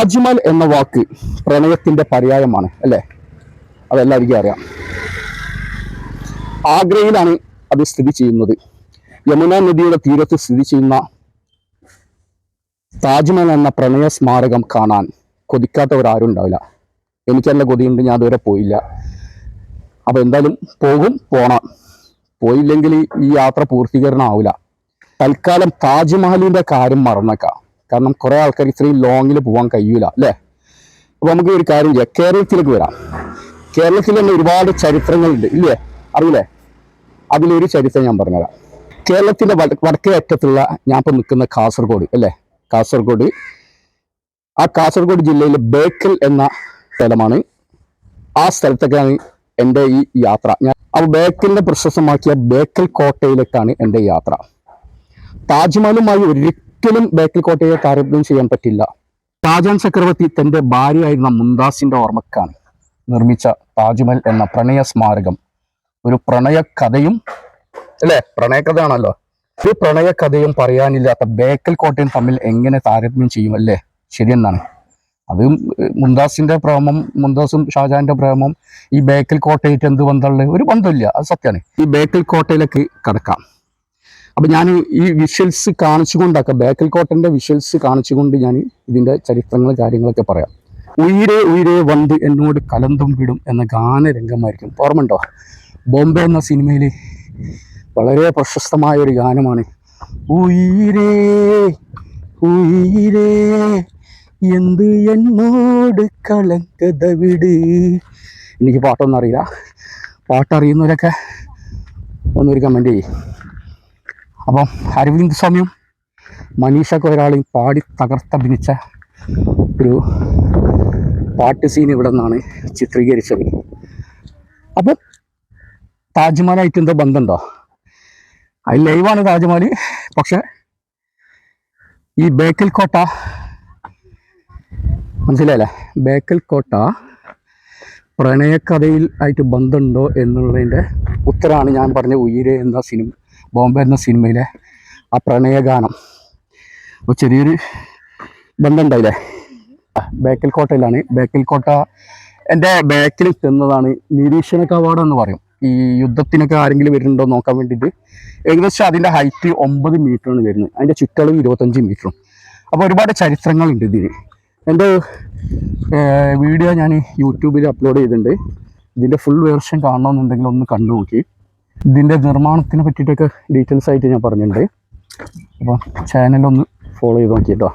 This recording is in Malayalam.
താജ്മഹൽ എന്ന വാക്ക് പ്രണയത്തിന്റെ പര്യായമാണ് അല്ലേ? അതെല്ലാവർക്കും അറിയാം. ആഗ്രയിലാണ് അത് സ്ഥിതി ചെയ്യുന്നത്. യമുന നദിയുടെ തീരത്ത് സ്ഥിതി ചെയ്യുന്ന താജ്മഹൽ എന്ന പ്രണയ സ്മാരകം കാണാൻ കൊതിക്കാത്തവരാരും ഉണ്ടാവില്ല. എനിക്കല്ല കൊതിയുണ്ട്, ഞാൻ അതുവരെ പോയില്ല. അപ്പൊ എന്തായാലും പോണം. പോയില്ലെങ്കിൽ ഈ യാത്ര പൂർത്തീകരണം ആവില്ല. തൽക്കാലം താജ്മഹലിന്റെ കാര്യം മറന്നേക്കാം. കാരണം കുറെ ആൾക്കാർ ഇത്രയും ലോങ്ങിൽ പോകാൻ കഴിയൂല അല്ലേ? അപ്പൊ നമുക്ക് ഒരു കാര്യം ചെയ്യാം, കേരളത്തിലേക്ക് വരാം. കേരളത്തിൽ തന്നെ ഒരുപാട് ചരിത്രങ്ങളുണ്ട് ഇല്ലേ? അറിയില്ലേ? അതിലൊരു ചരിത്രം ഞാൻ പറഞ്ഞുതരാം. കേരളത്തിന്റെ വടക്കേ അറ്റത്തുള്ള ഞാൻ ഇപ്പൊ നിൽക്കുന്ന കാസർഗോഡ് അല്ലേ? കാസർഗോഡ് ജില്ലയിലെ ബേക്കൽ എന്ന സ്ഥലമാണ്. ആ സ്ഥലത്തേക്കാണ് എൻ്റെ ഈ യാത്ര. അപ്പോൾ ബേക്കലിനെ പ്രശസ്തമാക്കിയ ബേക്കൽ കോട്ടയിലേക്കാണ് എൻ്റെ യാത്ര. താജ്മഹലുമായി ഒരിക്കലും ബേക്കൽ കോട്ടയെ താരതമ്യം ചെയ്യാൻ പറ്റില്ല. ഷാജഹാൻ ചക്രവർത്തി തൻ്റെ ഭാര്യയായിരുന്ന മുംതാസിന്റെ ഓർമ്മക്കാണ് നിർമ്മിച്ച താജ്മഹൽ എന്ന പ്രണയ സ്മാരകം. ഒരു പ്രണയ കഥയും അല്ലേ? പ്രണയകഥയാണല്ലോ. ഒരു പ്രണയ കഥയും പറയാനില്ലാത്ത ബേക്കൽ കോട്ടയും തമ്മിൽ എങ്ങനെ താരതമ്യം ചെയ്യും അല്ലേ? ശരിയെന്നാണ്. അത് മുംതാസും ഷാജഹാന്റെ പ്രേമം ഈ ബേക്കൽ കോട്ടയായിട്ട് എന്ത് ബന്ധമുള്ളത്? ഒരു ബന്ധമില്ല, അത് സത്യമാണ്. ഈ ബേക്കൽ കോട്ടയിലേക്ക് കടക്കാം. അപ്പൊ ഞാൻ ഈ വിഷ്വൽസ് ബേക്കൽ കോട്ടന്റെ വിഷ്വൽസ് കാണിച്ചുകൊണ്ട് ഞാൻ ഇതിന്റെ ചരിത്രങ്ങളും കാര്യങ്ങളൊക്കെ പറയാം. ഉയിരേ ഉയിരേ വന്ന് എന്നോട് കലന്തം വിടും എന്ന ഗാനരംഗമായിരിക്കും. ഓർമ്മയുണ്ടോ? ബോംബെ എന്ന സിനിമയിൽ വളരെ പ്രശസ്തമായ ഒരു ഗാനമാണ്. ഉയിരേ ഉയിരേ എന്ത് എന്നോട് കളങ്കത വിട്. എനിക്ക് പാട്ടൊന്നും അറിയില്ല. പാട്ടറിയുന്നവരൊക്കെ ഒന്നൊരു കമൻറ്റ് ചെയ്യും. അപ്പം അരവിന്ദ് സ്വാമിയും മനീഷ കൊയ്രാളയും പാടി തകർത്തഭിനയിച്ച ഒരു പാട്ട് സീൻ ഇവിടെ നിന്നാണ് ചിത്രീകരിച്ചത്. അപ്പം താജ്മഹലായിട്ട് എന്തോ ബന്ധമുണ്ടോ? അത് ലൈവാണ് താജ്മഹൽ. പക്ഷെ ഈ ബേക്കൽ കോട്ട മനസ്സിലായല്ലേ? ബേക്കൽ കോട്ട പ്രണയകഥയിൽ ആയിട്ട് ബന്ധമുണ്ടോ എന്നുള്ളതിൻ്റെ ഉത്തരമാണ് ഞാൻ പറഞ്ഞ ഉയിരേ എന്ന സിനിമ, ബോംബെ എന്ന സിനിമയിലെ ആ പ്രണയഗാനം. അപ്പോൾ ചെറിയൊരു ബന്ധം ഉണ്ടായില്ലേ? ബേക്കൽ കോട്ടയിലാണ്. ബേക്കൽ കോട്ട എൻ്റെ ബാക്കിൽ ചെന്നതാണ്. നിരീക്ഷണ കവാടം എന്ന് പറയും. ഈ യുദ്ധത്തിനൊക്കെ ആരെങ്കിലും വരുന്നുണ്ടോ നോക്കാൻ വേണ്ടിയിട്ട്. ഏകദേശം അതിൻ്റെ ഹൈറ്റ് 9 മീറ്ററാണ് വരുന്നത്. അതിൻ്റെ ചുറ്റളവ് 25 മീറ്ററും. അപ്പോൾ ഒരുപാട് ചരിത്രങ്ങളുണ്ട് ഇതിന്. എൻ്റെ വീഡിയോ ഞാൻ യൂട്യൂബിൽ അപ്ലോഡ് ചെയ്തിട്ടുണ്ട്. ഇതിൻ്റെ ഫുൾ വേർഷൻ കാണണമെന്നുണ്ടെങ്കിൽ ഒന്ന് കണ്ടു നോക്കി. ഇതിൻ്റെ നിർമ്മാണത്തിനെ പറ്റിയിട്ടൊക്കെ ഡീറ്റെയിൽസ് ആയിട്ട് ഞാൻ പറഞ്ഞിട്ടുണ്ട്. അപ്പോൾ ചാനലൊന്ന് ഫോളോ ചെയ്ത് നോക്കിയിട്ടോ.